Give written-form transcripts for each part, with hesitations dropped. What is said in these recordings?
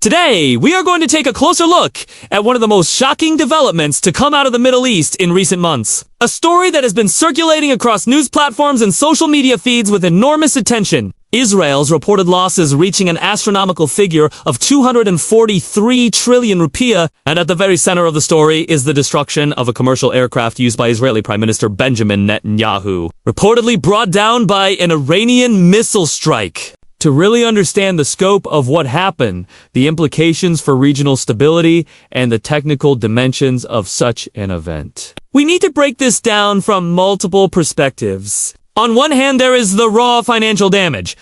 Today, we are going to take a closer look at one of the most shocking developments to come out of the Middle East in recent months. A story that has been circulating across news platforms and social media feeds with enormous attention. Israel's reported losses reaching an astronomical figure of 243 trillion rupiah, and at the very center of the story is the destruction of a commercial aircraft used by Israeli Prime Minister Benjamin Netanyahu, reportedly brought down by an Iranian missile strike. To really understand the scope of what happened, the implications for regional stability, and the technical dimensions of such an event, we need to break this down from multiple perspectives. On one hand, there is the raw financial damage,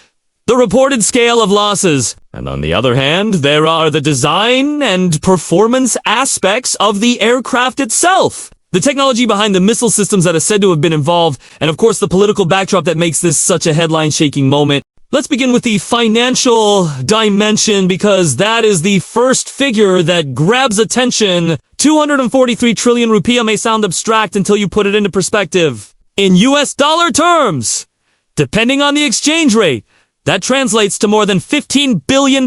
the reported scale of losses, and on the other hand, there are the design and performance aspects of the aircraft itself. The technology behind the missile systems that are said to have been involved, and of course the political backdrop that makes this such a headline-shaking moment. Let's begin with the financial dimension, because that is the first figure that grabs attention. 243 trillion rupiah may sound abstract until you put it into perspective. In US dollar terms, depending on the exchange rate, that translates to more than $15 billion.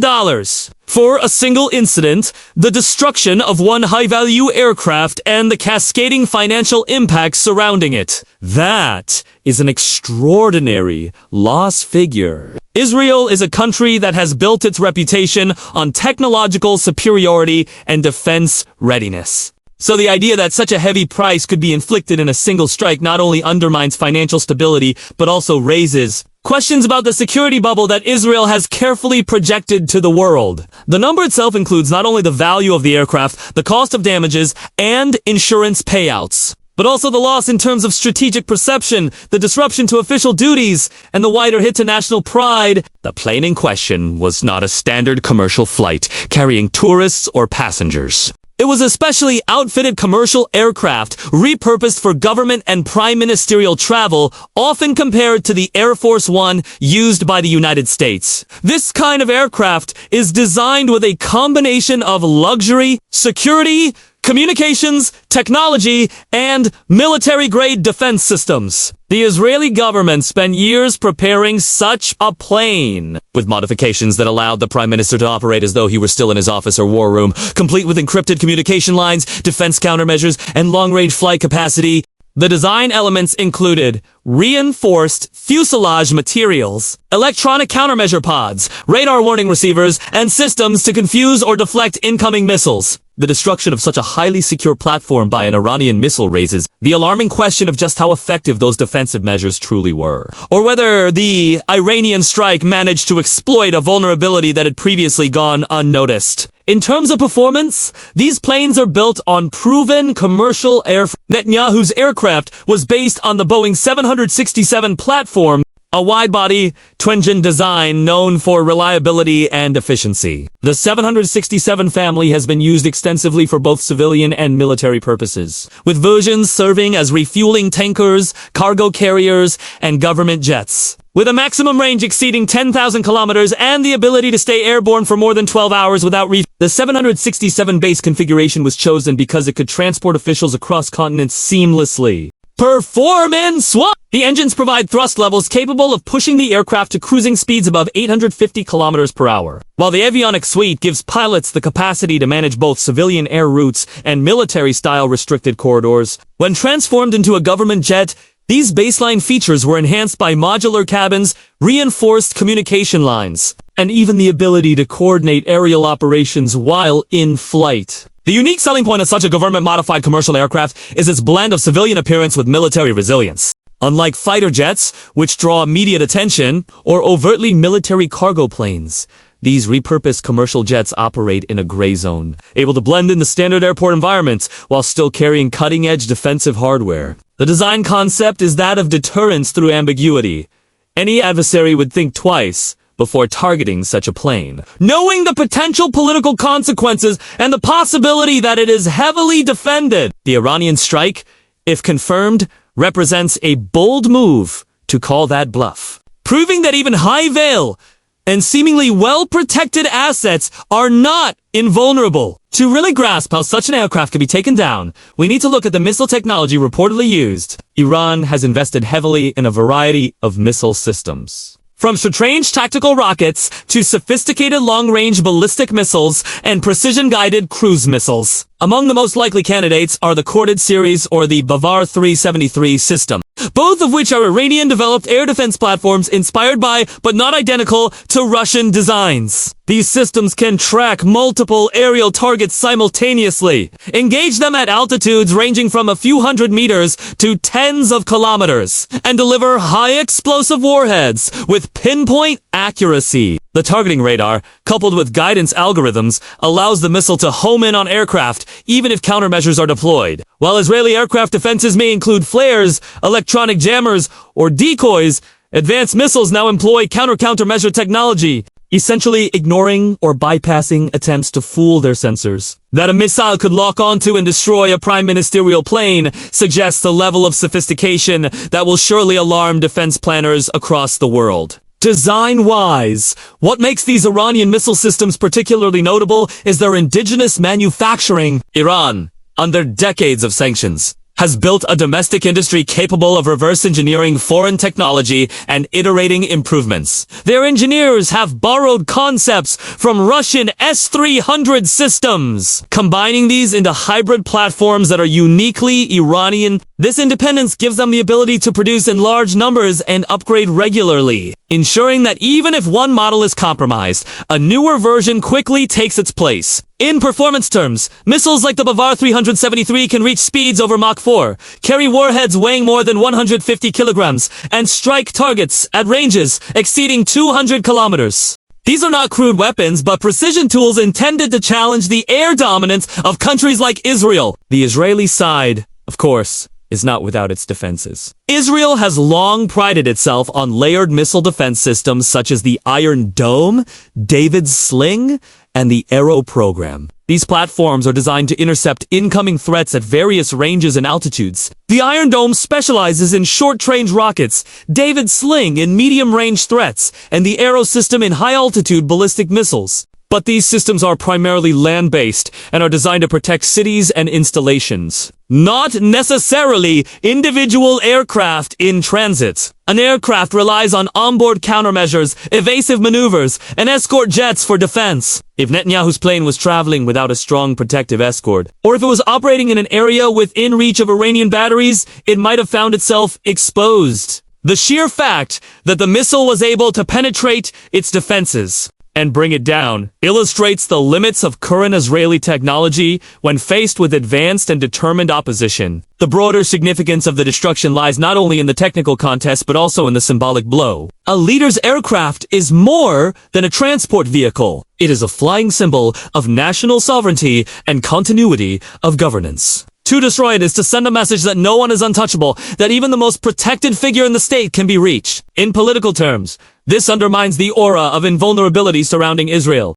For a single incident, the destruction of one high-value aircraft and the cascading financial impacts surrounding it. That is an extraordinary loss figure. Israel is a country that has built its reputation on technological superiority and defense readiness. So the idea that such a heavy price could be inflicted in a single strike not only undermines financial stability, but also raises questions about the security bubble that Israel has carefully projected to the world. The number itself includes not only the value of the aircraft, the cost of damages, and insurance payouts, but also the loss in terms of strategic perception, the disruption to official duties, and the wider hit to national pride. The plane in question was not a standard commercial flight carrying tourists or passengers. It was a specially outfitted commercial aircraft repurposed for government and prime ministerial travel, often compared to the Air Force One used by the United States. This kind of aircraft is designed with a combination of luxury, security, communications, technology, and military-grade defense systems. The Israeli government spent years preparing such a plane, with modifications that allowed the prime minister to operate as though he were still in his office or war room, complete with encrypted communication lines, defense countermeasures, and long-range flight capacity. The design elements included reinforced fuselage materials, electronic countermeasure pods, radar warning receivers, and systems to confuse or deflect incoming missiles. The destruction of such a highly secure platform by an Iranian missile raises the alarming question of just how effective those defensive measures truly were, or whether the Iranian strike managed to exploit a vulnerability that had previously gone unnoticed. In terms of performance, these planes are built on proven commercial aircraft. Netanyahu's aircraft was based on the Boeing 767 platform, a wide-body, twin-engine design known for reliability and efficiency. The 767 family has been used extensively for both civilian and military purposes, with versions serving as refueling tankers, cargo carriers, and government jets. With a maximum range exceeding 10,000 kilometers and the ability to stay airborne for more than 12 hours without refueling, the 767 base configuration was chosen because it could transport officials across continents seamlessly. Performance swap! The engines provide thrust levels capable of pushing the aircraft to cruising speeds above 850 kilometers per hour, while the avionics suite gives pilots the capacity to manage both civilian air routes and military-style restricted corridors. When transformed into a government jet, these baseline features were enhanced by modular cabins, reinforced communication lines, and even the ability to coordinate aerial operations while in flight. The unique selling point of such a government-modified commercial aircraft is its blend of civilian appearance with military resilience. Unlike fighter jets, which draw immediate attention, or overtly military cargo planes, these repurposed commercial jets operate in a gray zone, able to blend in the standard airport environments while still carrying cutting-edge defensive hardware. The design concept is that of deterrence through ambiguity. Any adversary would think twice before targeting such a plane, knowing the potential political consequences and the possibility that it is heavily defended. The Iranian strike, if confirmed, represents a bold move to call that bluff, proving that even high-veil and seemingly well-protected assets are not invulnerable. To really grasp how such an aircraft could be taken down, we need to look at the missile technology reportedly used. Iran has invested heavily in a variety of missile systems. From short-range tactical rockets to sophisticated long-range ballistic missiles and precision-guided cruise missiles. Among the most likely candidates are the Corded series or the Bavar 373 system, both of which are Iranian-developed air defense platforms inspired by, but not identical to, Russian designs. These systems can track multiple aerial targets simultaneously, engage them at altitudes ranging from a few hundred meters to tens of kilometers, and deliver high explosive warheads with pinpoint accuracy. The targeting radar, coupled with guidance algorithms, allows the missile to home in on aircraft, even if countermeasures are deployed. While Israeli aircraft defenses may include flares, electronic jammers, or decoys, advanced missiles now employ countermeasure technology, essentially ignoring or bypassing attempts to fool their sensors. That a missile could lock onto and destroy a prime ministerial plane suggests a level of sophistication that will surely alarm defense planners across the world. Design-wise, what makes these Iranian missile systems particularly notable is their indigenous manufacturing. Iran, under decades of sanctions, has built a domestic industry capable of reverse engineering foreign technology and iterating improvements. Their engineers have borrowed concepts from Russian S-300 systems, combining these into hybrid platforms that are uniquely Iranian. This independence gives them the ability to produce in large numbers and upgrade regularly, ensuring that even if one model is compromised, a newer version quickly takes its place. In performance terms, missiles like the Bavar 373 can reach speeds over Mach 4, carry warheads weighing more than 150 kilograms, and strike targets at ranges exceeding 200 kilometers. These are not crude weapons, but precision tools intended to challenge the air dominance of countries like Israel. The Israeli side, of course, is not without its defenses. Israel has long prided itself on layered missile defense systems such as the Iron Dome, David's Sling, and the Arrow program. These platforms are designed to intercept incoming threats at various ranges and altitudes. The Iron Dome specializes in short-range rockets, David's Sling in medium-range threats, and the Arrow system in high-altitude ballistic missiles. But these systems are primarily land-based and are designed to protect cities and installations, not necessarily individual aircraft in transit. An aircraft relies on onboard countermeasures, evasive maneuvers, and escort jets for defense. If Netanyahu's plane was traveling without a strong protective escort, or if it was operating in an area within reach of Iranian batteries, it might have found itself exposed. The sheer fact that the missile was able to penetrate its defenses and bring it down illustrates the limits of current Israeli technology when faced with advanced and determined opposition. The broader significance of the destruction lies not only in the technical contest but also in the symbolic blow. A leader's aircraft is more than a transport vehicle. It is a flying symbol of national sovereignty and continuity of governance. To destroy it is to send a message that no one is untouchable, that even the most protected figure in the state can be reached. In political terms, this undermines the aura of invulnerability surrounding Israel's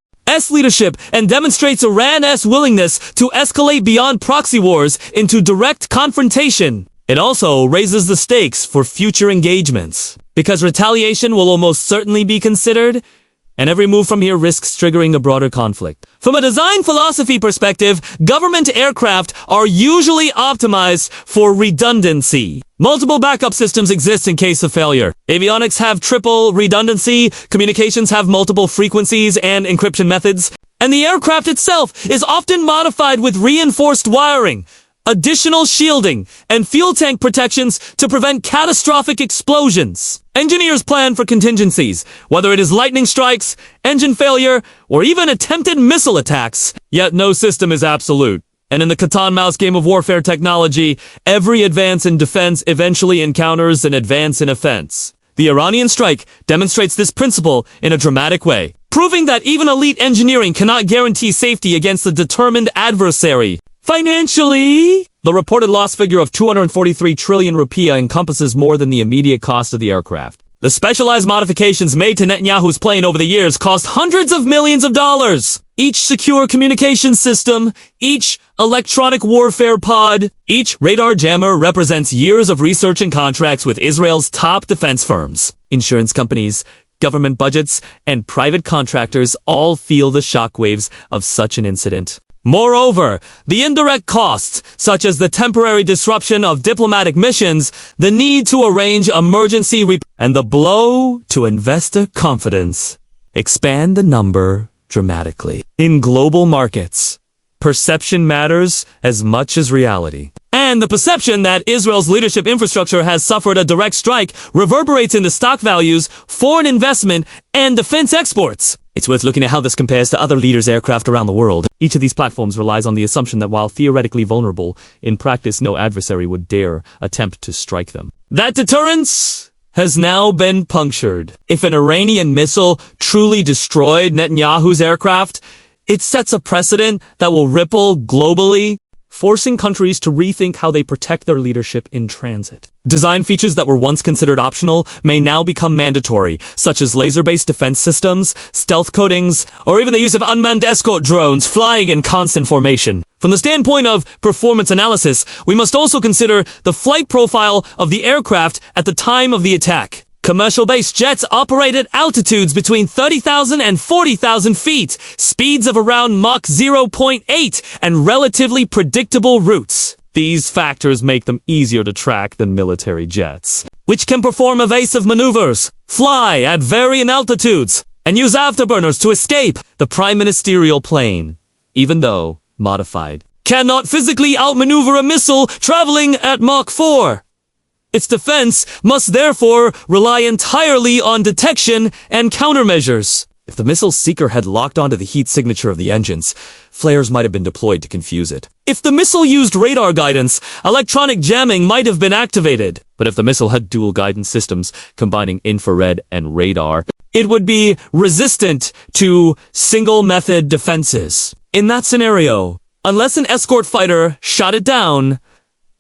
leadership and demonstrates Iran's willingness to escalate beyond proxy wars into direct confrontation. It also raises the stakes for future engagements, because retaliation will almost certainly be considered, and every move from here risks triggering a broader conflict. From a design philosophy perspective, government aircraft are usually optimized for redundancy. Multiple backup systems exist in case of failure. Avionics have triple redundancy, communications have multiple frequencies and encryption methods, and the aircraft itself is often modified with reinforced wiring, additional shielding, and fuel tank protections to prevent catastrophic explosions. Engineers plan for contingencies, whether it is lightning strikes, engine failure, or even attempted missile attacks. Yet no system is absolute. And in the cat and mouse game of warfare technology, every advance in defense eventually encounters an advance in offense. The Iranian strike demonstrates this principle in a dramatic way, proving that even elite engineering cannot guarantee safety against a determined adversary. Financially, the reported loss figure of 243 trillion rupiah encompasses more than the immediate cost of the aircraft. The specialized modifications made to Netanyahu's plane over the years cost hundreds of millions of dollars. Each secure communication system, each electronic warfare pod, each radar jammer represents years of research and contracts with Israel's top defense firms. Insurance companies, government budgets, and private contractors all feel the shockwaves of such an incident. Moreover, the indirect costs, such as the temporary disruption of diplomatic missions, the need to arrange emergency and the blow to investor confidence, expand the number dramatically. In global markets, perception matters as much as reality. And the perception that Israel's leadership infrastructure has suffered a direct strike reverberates in the stock values, foreign investment, and defense exports. It's worth looking at how this compares to other leaders' aircraft around the world. Each of these platforms relies on the assumption that while theoretically vulnerable, in practice no adversary would dare attempt to strike them. That deterrence has now been punctured. If an Iranian missile truly destroyed Netanyahu's aircraft, it sets a precedent that will ripple globally, forcing countries to rethink how they protect their leadership in transit. Design features that were once considered optional may now become mandatory, such as laser-based defense systems, stealth coatings, or even the use of unmanned escort drones flying in constant formation. From the standpoint of performance analysis, we must also consider the flight profile of the aircraft at the time of the attack. Commercial-based jets operate at altitudes between 30,000 and 40,000 feet, speeds of around Mach 0.8, and relatively predictable routes. These factors make them easier to track than military jets, which can perform evasive maneuvers, fly at varying altitudes, and use afterburners to escape. The prime ministerial plane, even though modified, cannot physically outmaneuver a missile traveling at Mach 4. Its defense must therefore rely entirely on detection and countermeasures. If the missile seeker had locked onto the heat signature of the engines, flares might have been deployed to confuse it. If the missile used radar guidance, electronic jamming might have been activated. But if the missile had dual guidance systems combining infrared and radar, it would be resistant to single-method defenses. In that scenario, unless an escort fighter shot it down,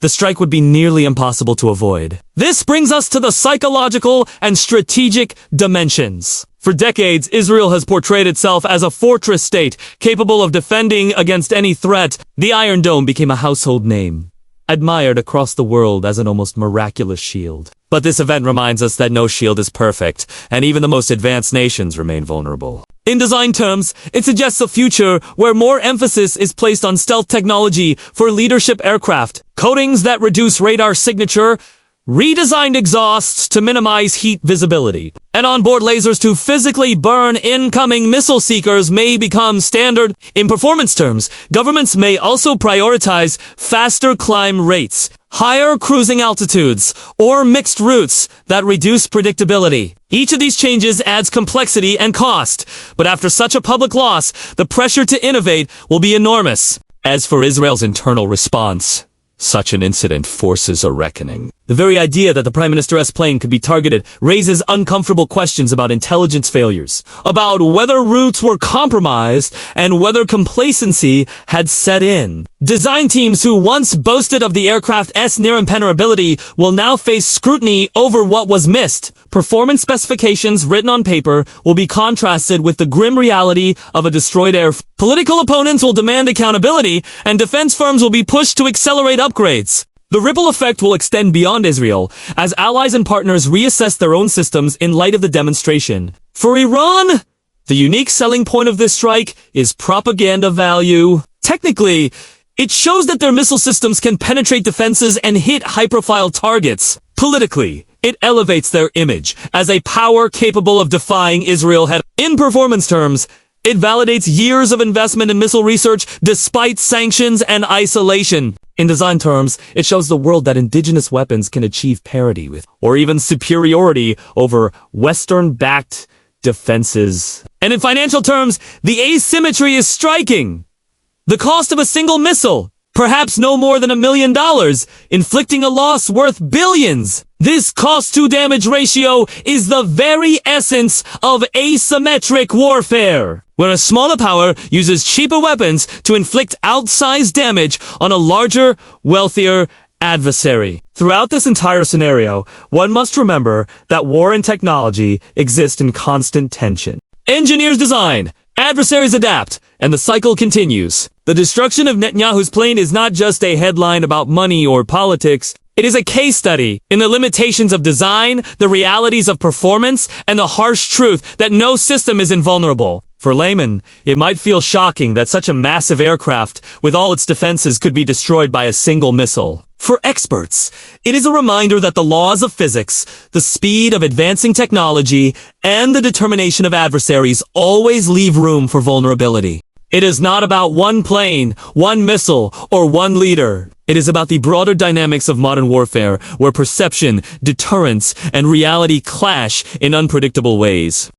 the strike would be nearly impossible to avoid. This brings us to the psychological and strategic dimensions. For decades, Israel has portrayed itself as a fortress state, capable of defending against any threat. The Iron Dome became a household name, admired across the world as an almost miraculous shield. But this event reminds us that no shield is perfect, and even the most advanced nations remain vulnerable. In design terms, it suggests a future where more emphasis is placed on stealth technology for leadership aircraft, coatings that reduce radar signature, redesigned exhausts to minimize heat visibility, and onboard lasers to physically burn incoming missile seekers may become standard. In performance terms, governments may also prioritize faster climb rates, higher cruising altitudes, or mixed routes that reduce predictability. Each of these changes adds complexity and cost, but after such a public loss, the pressure to innovate will be enormous. As for Israel's internal response, such an incident forces a reckoning. The very idea that the Prime Minister's plane could be targeted raises uncomfortable questions about intelligence failures, about whether routes were compromised, and whether complacency had set in. Design teams who once boasted of the aircraft's near impenetrability will now face scrutiny over what was missed. Performance specifications written on paper will be contrasted with the grim reality of a destroyed aircraft. Political opponents will demand accountability, and defense firms will be pushed to accelerate upgrades. The ripple effect will extend beyond Israel, as allies and partners reassess their own systems in light of the demonstration. For Iran, the unique selling point of this strike is propaganda value. Technically, it shows that their missile systems can penetrate defenses and hit high-profile targets. Politically, it elevates their image as a power capable of defying Israel head. In performance terms, it validates years of investment in missile research despite sanctions and isolation. In design terms, it shows the world that indigenous weapons can achieve parity with, or even superiority over, Western-backed defenses. And in financial terms, the asymmetry is striking. The cost of a single missile, perhaps no more than $1 million, inflicting a loss worth billions. This cost-to-damage ratio is the very essence of asymmetric warfare, where a smaller power uses cheaper weapons to inflict outsized damage on a larger, wealthier adversary. Throughout this entire scenario, one must remember that war and technology exist in constant tension. Engineers design, adversaries adapt, and the cycle continues. The destruction of Netanyahu's plane is not just a headline about money or politics. It is a case study in the limitations of design, the realities of performance, and the harsh truth that no system is invulnerable. For laymen, it might feel shocking that such a massive aircraft, with all its defenses, could be destroyed by a single missile. For experts, it is a reminder that the laws of physics, the speed of advancing technology, and the determination of adversaries always leave room for vulnerability. It is not about one plane, one missile, or one leader. It is about the broader dynamics of modern warfare, where perception, deterrence, and reality clash in unpredictable ways.